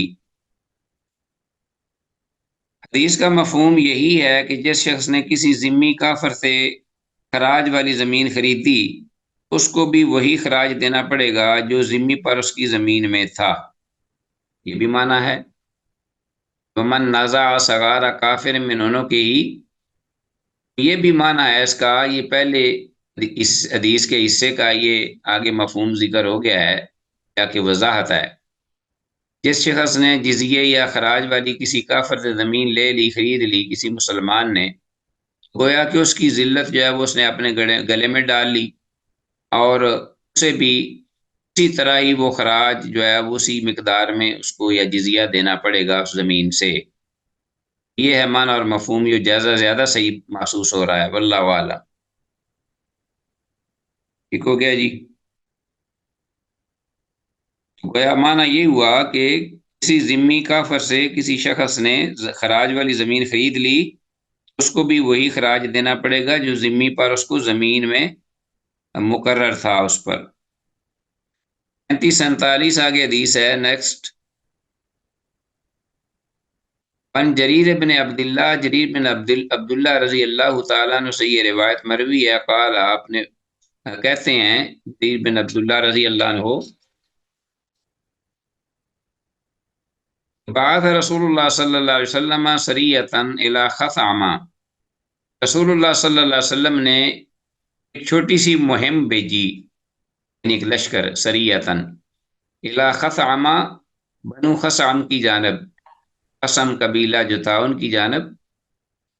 حدیث کا مفہوم یہی ہے کہ جس شخص نے کسی ذمی کافر سے خراج والی زمین خریدی، اس کو بھی وہی خراج دینا پڑے گا جو ذمی پر اس کی زمین میں تھا، یہ بھی معنی ہے۔ ومن نازع صغار کافر من انہوں کی ہی، یہ بھی معنی ہے اس کا، یہ پہلے اس حدیث کے حصے کا یہ آگے مفہوم ذکر ہو گیا ہے، یا کہ وضاحت ہے۔ جس شخص نے جزیے یا خراج والی کسی کافر سے زمین لے لی، خرید لی کسی مسلمان نے، گویا کہ اس کی ذلت جو ہے وہ اس نے اپنے گلے میں ڈال لی، اور اسے بھی اسی طرح ہی وہ خراج جو ہے وہ اسی مقدار میں اس کو یا جزیہ دینا پڑے گا اس زمین سے۔ یہ ہے معنی اور مفہوم، یہ جائزہ زیادہ صحیح محسوس ہو رہا ہے، واللہ اعلم۔ ٹھیک ہو گیا جی؟ گویا معنی یہ ہوا کہ کسی ذمی کافر سے کسی شخص نے خراج والی زمین خرید لی، اس کو بھی وہی خراج دینا پڑے گا جو ذمی پر اس کو زمین میں مقرر تھا اس پر۔ 37-47 آگے حدیث ہے، نیکسٹ۔ ان جریر بن عبداللہ، جریر بن عبداللہ رضی اللہ تعالیٰ عنہ سے یہ روایت مروی ہے، قال آپ نے کہتے ہیں جریر بن عبداللہ رضی اللہ عنہ، بعث رسول اللہ صلی اللہ علیہ وسلم سریۃً الی خثعمہ، رسول اللہ صلی اللہ علیہ وسلم نے ایک چھوٹی سی مہم بھیجی، یعنی ایک لشکر، سریۃً الی خثعمہ، بنو خثعم کی جانب، خثعم قبیلہ جو تھا ان کی جانب،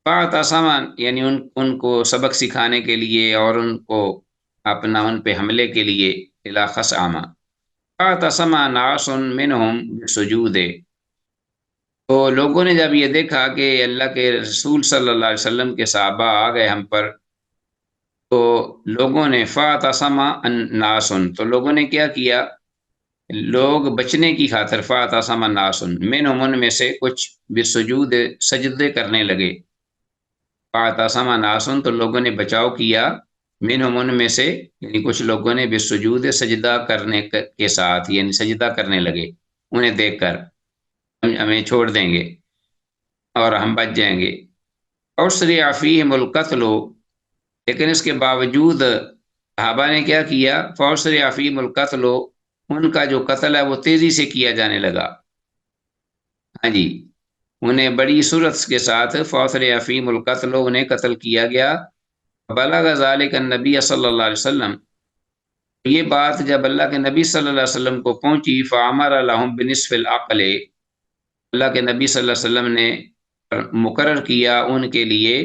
فاعتصم یعنی ان کو سبق سکھانے کے لیے اور ان کو اپنا ان پہ حملے کے لیے، الی خثعمہ، فاعتصم ناس منہم بالسجود، تو لوگوں نے جب یہ دیکھا کہ اللہ کے رسول صلی اللہ علیہ وسلم کے صحابہ آ گئے ہم پر، تو لوگوں نے فاعتصم الناس، تو لوگوں نے کیا کیا، لوگ بچنے کی خاطر فاعتصم الناس منہم، ان میں سے کچھ بالسجود سجدے کرنے لگے، فاعتصم الناس تو لوگوں نے بچاؤ کیا، منہم ان میں سے، یعنی کچھ لوگوں نے بالسجود سجدہ کرنے کے ساتھ، یعنی سجدہ کرنے لگے انہیں دیکھ کر، ہمیں چھوڑ دیں گے اور ہم بچ جائیں گے۔ اسرع فیہم القتل، لیکن اس کے باوجود صحابہ نے کیا کیا، فاسرع فیہم القتل، ان کا جو قتل ہے وہ تیزی سے کیا جانے لگا، ہاں جی، انہیں بڑی صورت کے ساتھ فاسرع فیہم القتل، انہیں قتل کیا گیا۔ بلغ ذلک النبی صلی اللہ علیہ وسلم، یہ بات جب اللہ کے نبی صلی اللہ علیہ وسلم کو پہنچی، فامر لهم بنصف العقل، اللہ کے نبی صلی اللہ علیہ وسلم نے مقرر کیا ان کے لیے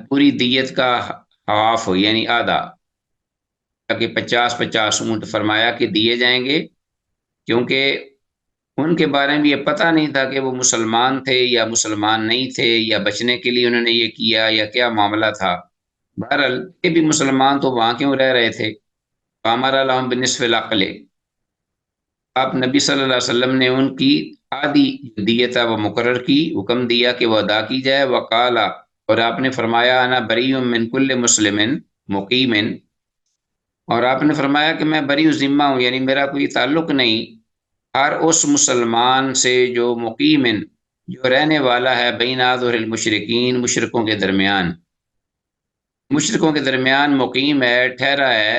پوری دیت کا ہاف یعنی آدھا، کہ 50-50 اونٹ فرمایا کہ دیے جائیں گے، کیونکہ ان کے بارے میں یہ پتہ نہیں تھا کہ وہ مسلمان تھے یا مسلمان نہیں تھے، یا بچنے کے لیے انہوں نے یہ کیا یا کیا معاملہ تھا۔ بہرحال یہ بھی مسلمان تو وہاں کیوں رہ رہے تھے۔ فامر لهم بنصف العقل، آپ نبی صلی اللہ علیہ وسلم نے ان کی آدھی دیت وہ مقرر کی، حکم دیا کہ وہ ادا کی جائے۔ وقال، اور آپ نے فرمایا، انا بری من کل مسلم مقیم، اور آپ نے فرمایا کہ میں بری ذمہ ہوں، یعنی میرا کوئی تعلق نہیں ہر اس مسلمان سے جو مقیم، جو رہنے والا ہے بین اظہر المشرکین، مشرکوں کے درمیان، مشرکوں کے درمیان مقیم ہے، ٹھہرا ہے،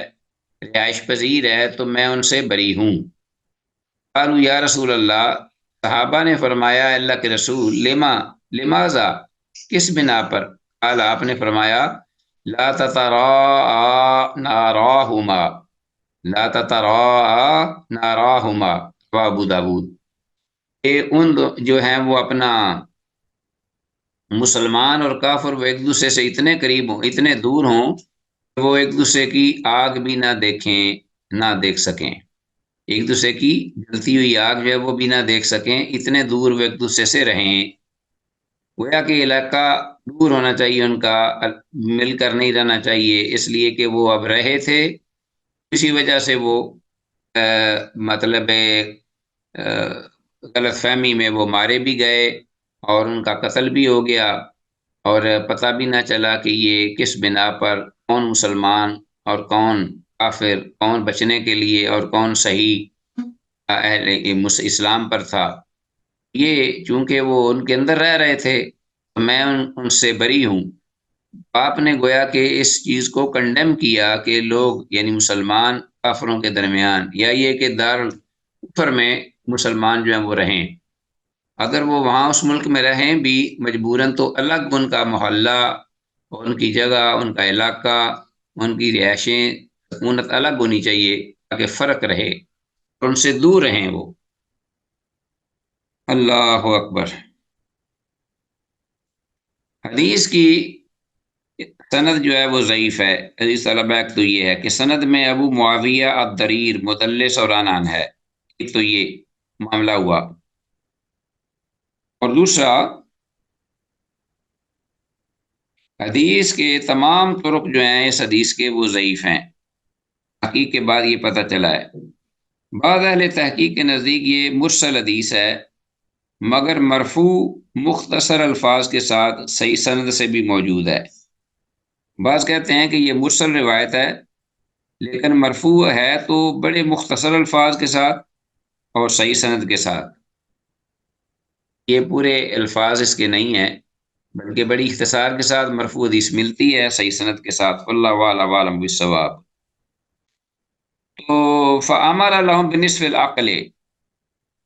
رہائش پذیر ہے، تو میں ان سے بری ہوں۔ قالوا یا رسول اللہ، صحابہ نے فرمایا اللہ کے رسول، لماذا، کس بنا پر؟ قال، آپ نے فرمایا، لا تتراء ناراہما، لا تتراء ناراہما، ابو داود، کہ ان جو ہیں وہ اپنا مسلمان اور کافر وہ ایک دوسرے سے اتنے قریب ہوں، اتنے دور ہوں کہ وہ ایک دوسرے کی آگ بھی نہ دیکھیں، نہ دیکھ سکیں، ایک دوسرے کی جلتی ہوئی آگ جو ہے وہ بھی نہ دیکھ سکیں، اتنے دور وہ ایک دوسرے سے رہیں۔ گویا کہ علاقہ دور ہونا چاہیے ان کا، مل کر نہیں رہنا چاہیے، اس لیے کہ وہ اب رہے تھے، اسی وجہ سے وہ مطلب غلط فہمی میں وہ مارے بھی گئے اور ان کا قتل بھی ہو گیا، اور پتہ بھی نہ چلا کہ یہ کس بنا پر کون مسلمان اور کون کافر، کون بچنے کے لیے اور کون صحیح اہل اسلام پر تھا۔ یہ چونکہ وہ ان کے اندر رہ رہے تھے، میں ان سے بری ہوں۔ آپ نے گویا کہ اس چیز کو کنڈیم کیا کہ لوگ یعنی مسلمان کافروں کے درمیان، یا یہ کہ دارالکفر میں مسلمان جو ہیں وہ رہیں، اگر وہ وہاں اس ملک میں رہیں بھی مجبوراً تو الگ ان کا محلہ، ان کی جگہ، ان کا علاقہ، ان کی رہائشیں، سکونت الگ ہونی چاہیے تاکہ فرق رہے اور ان سے دور رہیں وہ۔ اللہ اکبر۔ حدیث کی سند جو ہے وہ ضعیف ہے۔ حدیث طلبہ ایک تو یہ ہے کہ سند میں ابو معاویہ الضریر مدلس اور عنان ہے، ایک تو یہ معاملہ ہوا، اور دوسرا حدیث کے تمام طرق جو ہیں اس حدیث کے وہ ضعیف ہیں، تحقیق کے بعد یہ پتہ چلا ہے۔ بعض اہل تحقیق کے نزدیک یہ مرسل حدیث ہے، مگر مرفوع مختصر الفاظ کے ساتھ صحیح سند سے بھی موجود ہے۔ بعض کہتے ہیں کہ یہ مرسل روایت ہے لیکن مرفوع ہے تو بڑے مختصر الفاظ کے ساتھ اور صحیح سند کے ساتھ، یہ پورے الفاظ اس کے نہیں ہیں بلکہ بڑی اختصار کے ساتھ مرفوع حدیث ملتی ہے صحیح سند کے ساتھ۔ اللہ عالم بالصواب۔ تو فامر لهم بنصف العقل،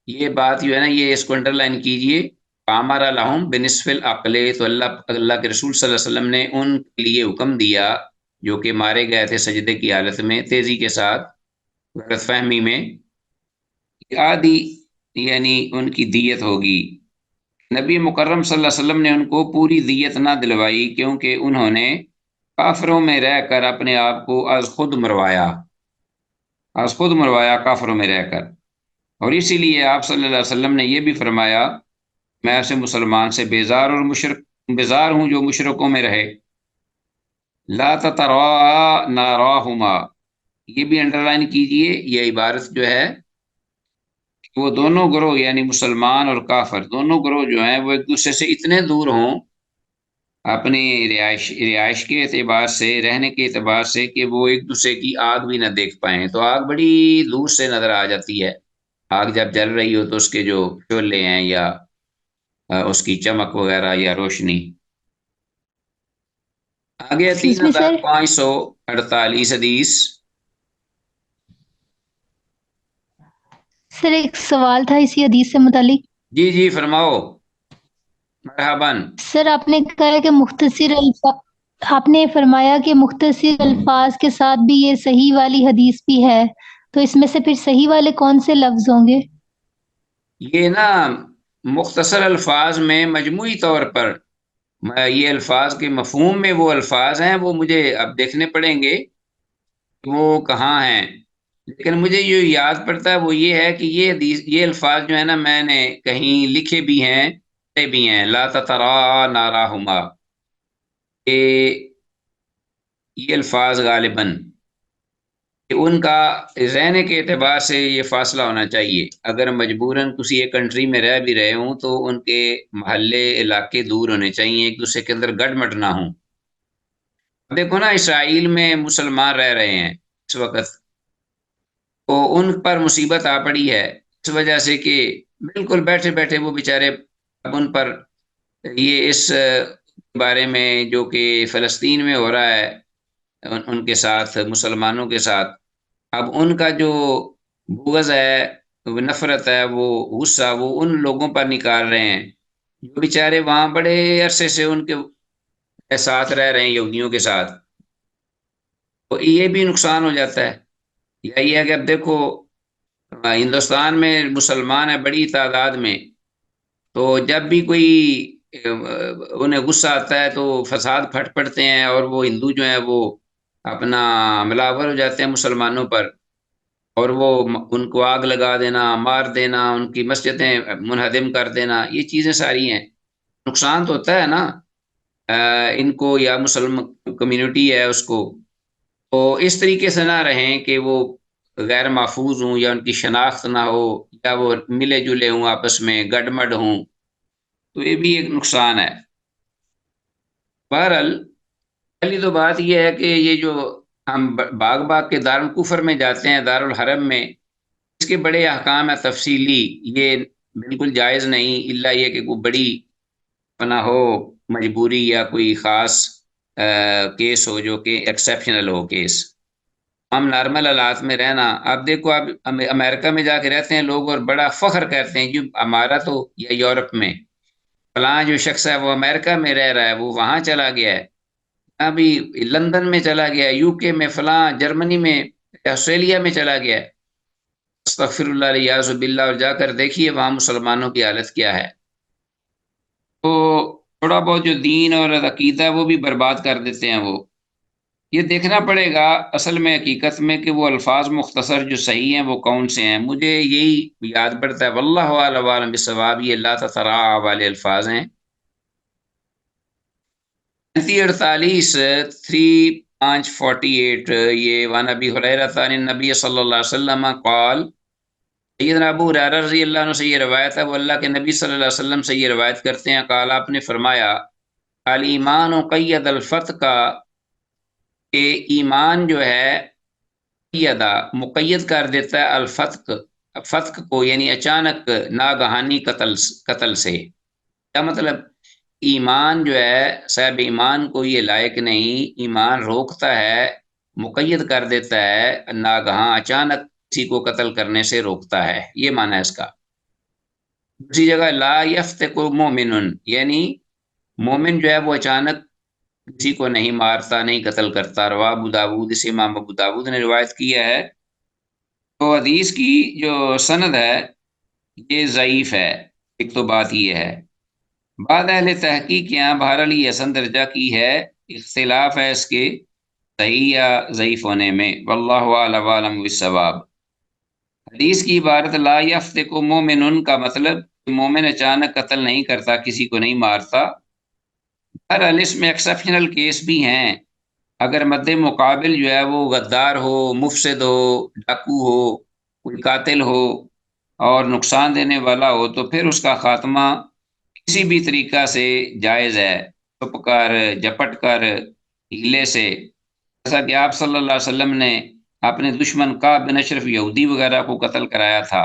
یہ بات جو ہے نا یہ اس کو انڈر لائن کیجئے، فامر لهم بنصف العقل، تو اللہ کے رسول صلی اللہ علیہ وسلم نے ان کے لیے حکم دیا جو کہ مارے گئے تھے سجدے کی حالت میں تیزی کے ساتھ، غلط فہمی میں، آدھی یعنی ان کی دیت ہوگی۔ نبی مکرم صلی اللہ علیہ وسلم نے ان کو پوری دیت نہ دلوائی کیونکہ انہوں نے کافروں میں رہ کر اپنے آپ کو از خود مروایا کافروں میں رہ کر، اور اسی لیے آپ صلی اللہ علیہ وسلم نے یہ بھی فرمایا میں ایسے مسلمان سے بیزار ہوں جو مشرکوں میں رہے۔ لا تتراء ناراہما، یہ بھی انڈر لائن کیجئے، یہ عبارت جو ہے وہ دونوں گروہ یعنی مسلمان اور کافر دونوں گروہ جو ہیں وہ ایک دوسرے سے اتنے دور ہوں اپنی رہائش کے اعتبار سے، رہنے کے اعتبار سے، کہ وہ ایک دوسرے کی آگ بھی نہ دیکھ پائیں، تو آگ بڑی دور سے نظر آ جاتی ہے۔ آگ جب جل رہی ہو تو اس کے جو شعلے ہیں یا اس کی چمک وغیرہ یا روشنی۔ آگے ایکسکیوز می سر 3548 حدیث۔ سر ایک سوال تھا اسی حدیث سے متعلق۔ جی جی فرماؤ، مرحباً۔ سر آپ نے کہا ہے کہ آپ نے فرمایا کہ مختصر الفاظ کے ساتھ بھی یہ صحیح والی حدیث بھی ہے، تو اس میں سے پھر صحیح والے کون سے لفظ ہوں گے؟ یہ نا مختصر الفاظ میں مجموعی طور پر یہ الفاظ کے مفہوم میں وہ الفاظ ہیں، وہ مجھے اب دیکھنے پڑیں گے وہ کہاں ہیں، لیکن مجھے یہ یاد پڑتا ہے وہ یہ ہے کہ یہ الفاظ جو ہے نا میں نے کہیں لکھے بھی ہیں، پڑھے بھی ہیں، لا تتراء ناراہما، یہ الفاظ غالباً کہ ان کا رہنے کے اعتبار سے یہ فاصلہ ہونا چاہیے، اگر مجبوراً کسی ایک کنٹری میں رہ بھی رہے ہوں تو ان کے محلے علاقے دور ہونے چاہیے، ایک دوسرے کے اندر گڑ مٹ نہ ہوں۔ دیکھو نا اسرائیل میں مسلمان رہ رہے ہیں اس وقت، تو ان پر مصیبت آ پڑی ہے اس وجہ سے کہ بالکل بیٹھے بیٹھے وہ بیچارے اب ان پر یہ اس بارے میں جو کہ فلسطین میں ہو رہا ہے ان کے ساتھ، مسلمانوں کے ساتھ، اب ان کا جو بغض ہے، وہ نفرت ہے، وہ غصہ وہ ان لوگوں پر نکال رہے ہیں جو بیچارے وہاں بڑے عرصے سے ان کے ساتھ رہ رہے ہیں، یہودیوں کے ساتھ، تو یہ بھی نقصان ہو جاتا ہے۔ یا یہ ہے کہ اب دیکھو ہندوستان میں مسلمان ہیں بڑی تعداد میں، تو جب بھی کوئی انہیں غصہ آتا ہے تو فساد پھٹ پڑتے ہیں، اور وہ ہندو جو ہیں وہ اپنا حملہ آور ہو جاتے ہیں مسلمانوں پر، اور وہ ان کو آگ لگا دینا، مار دینا، ان کی مسجدیں منہدم کر دینا، یہ چیزیں ساری ہیں، نقصان تو ہوتا ہے نا۔ ان کو یا مسلم کمیونٹی ہے اس کو، تو اس طریقے سے نہ رہیں کہ وہ غیر محفوظ ہوں یا ان کی شناخت نہ ہو یا وہ ملے جلے ہوں آپس میں گڈمڈ ہوں، تو یہ بھی ایک نقصان ہے۔ بہرحال پہلی تو بات یہ ہے کہ یہ جو ہم باغ باغ کے دارالکفر میں جاتے ہیں، دارالحرم میں، اس کے بڑے احکام ہے تفصیلی، یہ بالکل جائز نہیں، الا یہ کہ کوئی بڑی پناہ ہو، مجبوری یا کوئی خاص کیس ہو جو کہ ایکسیپشنل ہو کیس۔ ہم نارمل حالات میں رہنا، آپ دیکھو آپ امریکہ میں جا کے رہتے ہیں لوگ اور بڑا فخر کرتے ہیں جو ہمارا تو، یا یورپ میں فلاں جو شخص ہے وہ امریکہ میں رہ رہا ہے، وہ وہاں چلا گیا ہے، ابھی لندن میں چلا گیا، یو کے میں، فلاں جرمنی میں، آسٹریلیا میں چلا گیا ہے، استغفر اللہ الیاذ باللہ، اور جا کر دیکھیے وہاں مسلمانوں کی حالت کیا ہے۔ تو تھوڑا بہت جو دین اور عقیدہ ہے وہ بھی برباد کر دیتے ہیں وہ۔ یہ دیکھنا پڑے گا اصل میں حقیقت میں کہ وہ الفاظ مختصر جو صحیح ہیں وہ کون سے ہیں۔ مجھے یہی یاد پڑتا ہے، واللہ اعلم بالصواب، یہ لا تتراء والے الفاظ ہیں۔ 38 3548، یہ وان ابی ہریرہ عن النبی صلی اللہ علیہ وسلم قال، سیدنا ابو ہریرہ رضی اللہ عنہ سے یہ روایت ہے، وہ اللہ کے نبی صلی اللہ علیہ وسلم سے یہ روایت کرتے ہیں، قال، آپ نے فرمایا، الایمان قید الفتح کا، کہ ایمان جو ہے قیدہ مقید کر دیتا ہے الفتح، فتح کو، یعنی اچانک ناگہانی قتل سے۔ کیا مطلب؟ ایمان جو ہے صاحب ایمان کو یہ لائق نہیں، ایمان روکتا ہے، مقید کر دیتا ہے، ناگہاں اچانک کسی کو قتل کرنے سے روکتا ہے، یہ معنی ہے اس کا۔ دوسری جگہ لا یفتق مومن، یعنی مومن جو ہے وہ اچانک کسی کو نہیں مارتا، نہیں قتل کرتا۔ رواہ ابو داود، اسے امام ابو داود نے روایت کیا ہے۔ تو حدیث کی جو سند ہے یہ ضعیف ہے، ایک تو بات یہ ہے۔ بعد اہل تحقیق یہاں بہرحال یہ حسن درجہ کی ہے، اختلاف ہے اس کے صحیح یا ضعیف ہونے میں، واللہ اعلم بالصواب۔ حدیث کی عبارت لا یفتق مومن کا مطلب مومن اچانک قتل نہیں کرتا، کسی کو نہیں مارتا۔ بہرحال اس میں ایکسیپشنل کیس بھی ہیں، اگر مد مقابل جو ہے وہ غدار ہو، مفسد ہو، ڈاکو ہو، کوئی قاتل ہو اور نقصان دینے والا ہو، تو پھر اس کا خاتمہ کسی بھی طریقہ سے جائز ہے، چھپ کر، جپٹ کر، ہیلے سے، جیسا کہ آپ صلی اللہ علیہ وسلم نے اپنے دشمن کعب بن اشرف یہودی وغیرہ کو قتل کرایا تھا،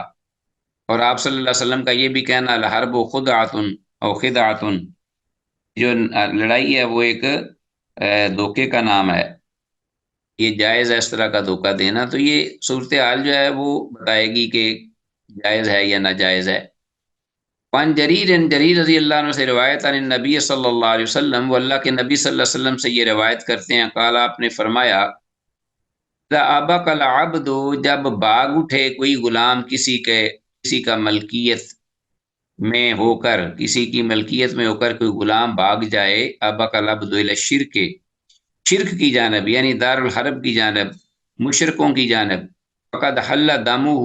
اور آپ صلی اللہ علیہ وسلم کا یہ بھی کہنا الحرب خدعۃ او خدعۃ، جو لڑائی ہے وہ ایک دھوکے کا نام ہے، یہ جائز ہے اس طرح کا دھوکہ دینا۔ تو یہ صورتحال جو ہے وہ بتائے گی کہ جائز ہے یا ناجائز ہے۔ وان جریر رضی اللہ عنہ سے روایت عن النبی صلی اللہ علیہ وسلم، وہ اللہ کے نبی صلی اللہ علیہ وسلم سے یہ روایت کرتے ہیں، قال، آپ نے فرمایا، اذا ابق العبد، جب باغ اٹھے کوئی غلام کسی کا ملکیت میں ہو کر، کسی کی ملکیت میں ہو کر کوئی غلام بھاگ جائے، ابق العبد الی الشرک، شرک کی جانب، یعنی دار الحرب کی جانب، مشرکوں کی جانب، فقد حل دمہ،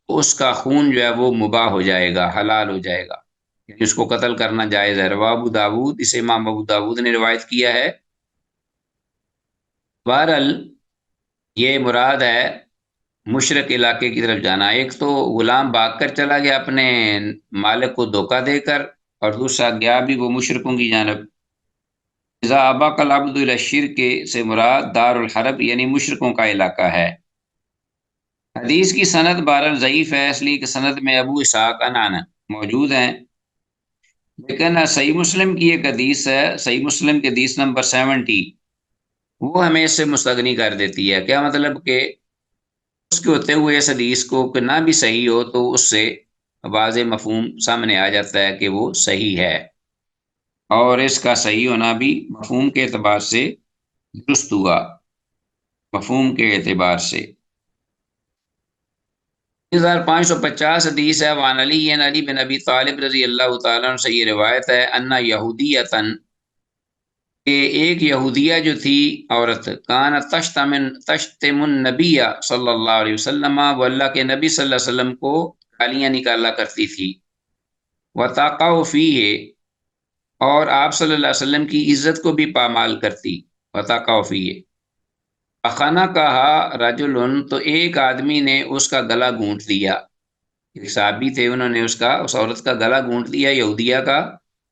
اس کا خون جو ہے وہ مباح ہو جائے گا، حلال ہو جائے گا، یعنی اس کو قتل کرنا جائز ہے۔ رواہ ابو داود، اسے امام ابو داود نے روایت کیا ہے۔ بہرحال یہ مراد ہے مشرق علاقے کی طرف جانا، ایک تو غلام بھاگ کر چلا گیا اپنے مالک کو دھوکہ دے کر، اور دوسرا گیا بھی وہ مشرکوں کی جانب۔ اذا ابق العبد الی الشرک سے مراد دار الحرب یعنی مشرکوں کا علاقہ ہے۔ حدیث کی سند بہرحال ضعیف ہے، اس لیے کہ سند میں ابو اسحاق عنان موجود ہیں، لیکن صحیح مسلم کی ایک حدیث ہے، صحیح مسلم کی حدیث نمبر 70، وہ ہمیں اس سے مستغنی کر دیتی ہے۔ کیا مطلب؟ کہ اس کے ہوتے ہوئے اس حدیث کو کہ نہ بھی صحیح ہو تو اس سے واضح مفہوم سامنے آ جاتا ہے کہ وہ صحیح ہے، اور اس کا صحیح ہونا بھی مفہوم کے اعتبار سے درست ہوا، مفہوم کے اعتبار سے۔ 1550 حدیث ہے، وعن علی بن ابی طالب رضی اللہ تعالیٰ عنہ سے یہ روایت ہے، انا یہودیتن، کہ ایک یہودیہ جو تھی عورت، کانت تشتم النبی صلی اللہ علیہ وسلم، وہ اللہ کے نبی صلی اللہ علیہ وسلم کو گالیاں نکالا کرتی تھی، وتقع فیہ، اور آپ صلی اللہ علیہ وسلم کی عزت کو بھی پامال کرتی. وتقع فیہ، اخانا کہا رجل، تو ایک آدمی نے اس کا گلا گھونٹ لیا. ایک صحابی تھے، انہوں نے اس عورت کا گلا گھونٹ لیا یہودیہ کا،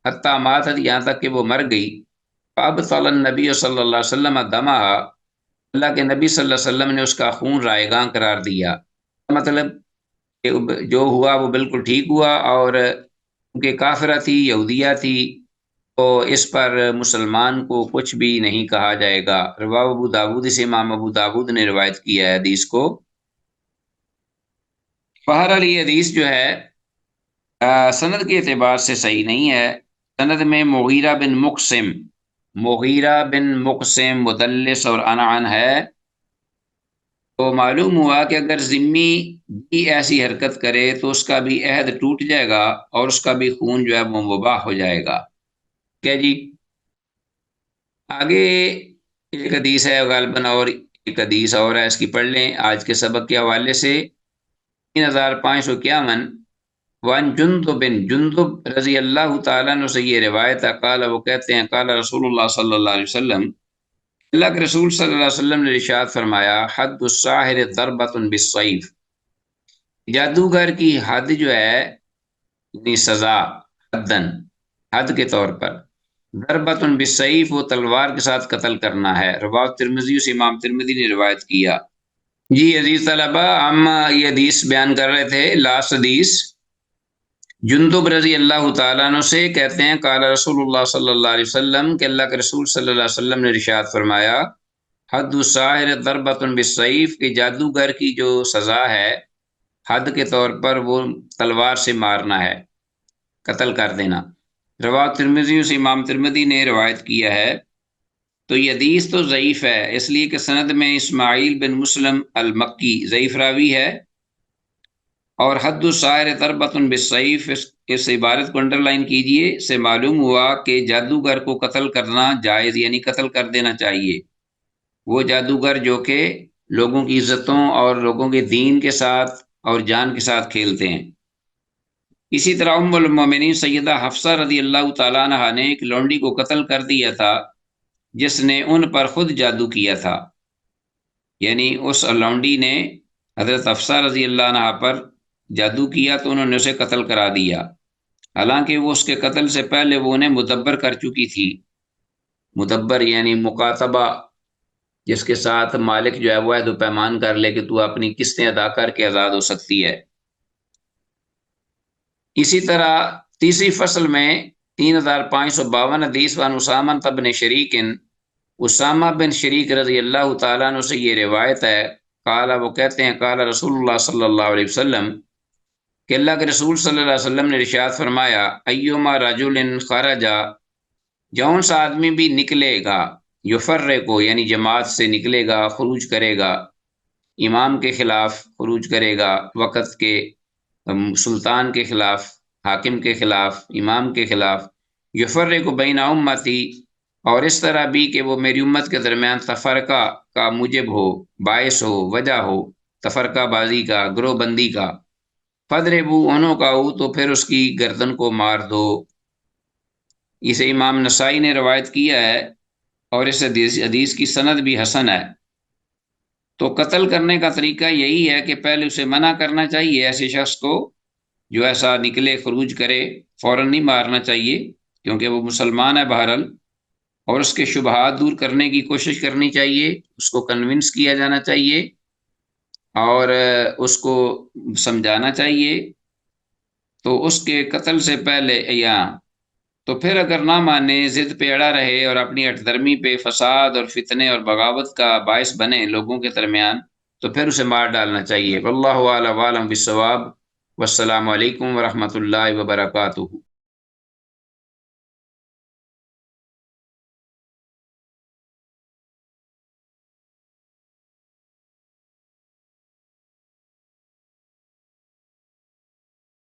حتیٰ ماتت، یہاں تک کہ وہ مر گئی. فابطل النبی صلی اللہ علیہ وسلم دمہا، اللہ کے نبی صلی اللہ علیہ وسلم نے اس کا خون رائگاں قرار دیا. مطلب کہ جو ہوا وہ بالکل ٹھیک ہوا، اور کیونکہ کافرہ تھی، یہودیہ تھی، تو اس پر مسلمان کو کچھ بھی نہیں کہا جائے گا. رواه ابو داود، سے امام ابو داود نے روایت کیا ہے حدیث کو. بہرحال یہ حدیث جو ہے سند کے اعتبار سے صحیح نہیں ہے. سند میں مغیرہ بن مقسم مدلس اور انعن ہے. تو معلوم ہوا کہ اگر ذمی بھی ایسی حرکت کرے تو اس کا بھی عہد ٹوٹ جائے گا، اور اس کا بھی خون جو ہے وہ مباح ہو جائے گا. کیا جی؟ آگے ایک حدیث ہے غالباً، اور ایک حدیث اور ہے، اس کی پڑھ لیں آج کے سبق کے حوالے سے. 3551، وان جندب رضی اللہ تعالیٰ عنہ سے یہ روایت ہے، قال، وہ کہتے ہیں، قال رسول اللہ صلی اللہ علیہ وسلم، اللہ کے رسول صلی اللہ علیہ وسلم نے ارشاد فرمایا، حد الساحر ضربۃ بالسیف، جادوگر کی حد جو ہے، یعنی سزا، حدن، حد کے طور پر، ضربۃ بالسیف، وہ تلوار کے ساتھ قتل کرنا ہے. رواه ترمذی، سے امام ترمذی نے روایت کیا. جی عزیز طلبہ، ہم یہ حدیث بیان کر رہے تھے، لاسٹ حدیث جندب رضی اللہ تعالیٰ عنہ سے کہتے ہیں، قال رسول اللہ صلی اللہ علیہ وسلم، کہ اللہ کے رسول صلی اللہ علیہ وسلم نے ارشاد فرمایا، حد الساحر ضربۃ بالسیف، کہ جادوگر کی جو سزا ہے حد کے طور پر وہ تلوار سے مارنا ہے، قتل کر دینا. رواه ترمذی، سے امام ترمذی نے روایت کیا ہے. تو یہ حدیث تو ضعیف ہے، اس لیے کہ سند میں اسماعیل بن مسلم المکی ضعیف راوی ہے، اور حد الساحر ضربۃ بالسیف، اس عبارت کو انڈر لائن کیجئے، سے معلوم ہوا کہ جادوگر کو قتل کرنا جائز، یعنی قتل کر دینا چاہیے. وہ جادوگر جو کہ لوگوں کی عزتوں اور لوگوں کے دین کے ساتھ اور جان کے ساتھ کھیلتے ہیں. اسی طرح ام المومنین سیدہ حفصہ رضی اللہ تعالیٰ عنہ نے ایک لونڈی کو قتل کر دیا تھا جس نے ان پر خود جادو کیا تھا. یعنی اس لونڈی نے حضرت حفصہ رضی اللہ عنہ پر جادو کیا تو انہوں نے اسے قتل کرا دیا، حالانکہ وہ اس کے قتل سے پہلے وہ انہیں مدبر کر چکی تھی. مدبر یعنی مکاتبہ، جس کے ساتھ مالک جو ہے وہ عہد و پیمان کر لے کہ تو اپنی قسطیں ادا کر کے آزاد ہو سکتی ہے. اسی طرح تیسری فصل میں 3552 حدیث، وان اسامہ بن شریک، اسامہ بن شریک رضی اللہ تعالیٰ عنہ سے یہ روایت ہے، قال، وہ کہتے ہیں، قال رسول اللہ صلی اللہ علیہ وسلم، کہ اللہ کے رسول صلی اللہ علیہ وسلم نے ارشاد فرمایا، ایما رجل خرجا، جون سا آدمی بھی نکلے گا، یفرقو، یعنی جماعت سے نکلے گا، خروج کرے گا، امام کے خلاف خروج کرے گا، وقت کے سلطان کے خلاف، حاکم کے خلاف، امام کے خلاف، یفرقو بین امتی، اور اس طرح بھی کہ وہ میری امت کے درمیان تفرقہ کا موجب ہو، باعث ہو، وجہ ہو، تفرقہ بازی کا، گروہ بندی کا. فَاضْرِبُوا عُنُقَهُ، تو پھر اس کی گردن کو مار دو. اسے امام نسائی نے روایت کیا ہے، اور اس حدیث کی سند بھی حسن ہے. تو قتل کرنے کا طریقہ یہی ہے کہ پہلے اسے منع کرنا چاہیے، ایسے شخص کو جو ایسا نکلے، خروج کرے، فوراً نہیں مارنا چاہیے، کیونکہ وہ مسلمان ہے بہرحال، اور اس کے شبہات دور کرنے کی کوشش کرنی چاہیے، اس کو کنونس کیا جانا چاہیے، اور اس کو سمجھانا چاہیے. تو اس کے قتل سے پہلے تو پھر اگر نہ مانے، ضد پہ اڑا رہے اور اپنی ہٹ درمی پہ فساد اور فتنے اور بغاوت کا باعث بنے لوگوں کے درمیان، تو پھر اسے مار ڈالنا چاہیے. واللہ اعلم بالصواب، والسلام علیکم ورحمۃ اللہ وبرکاتہ.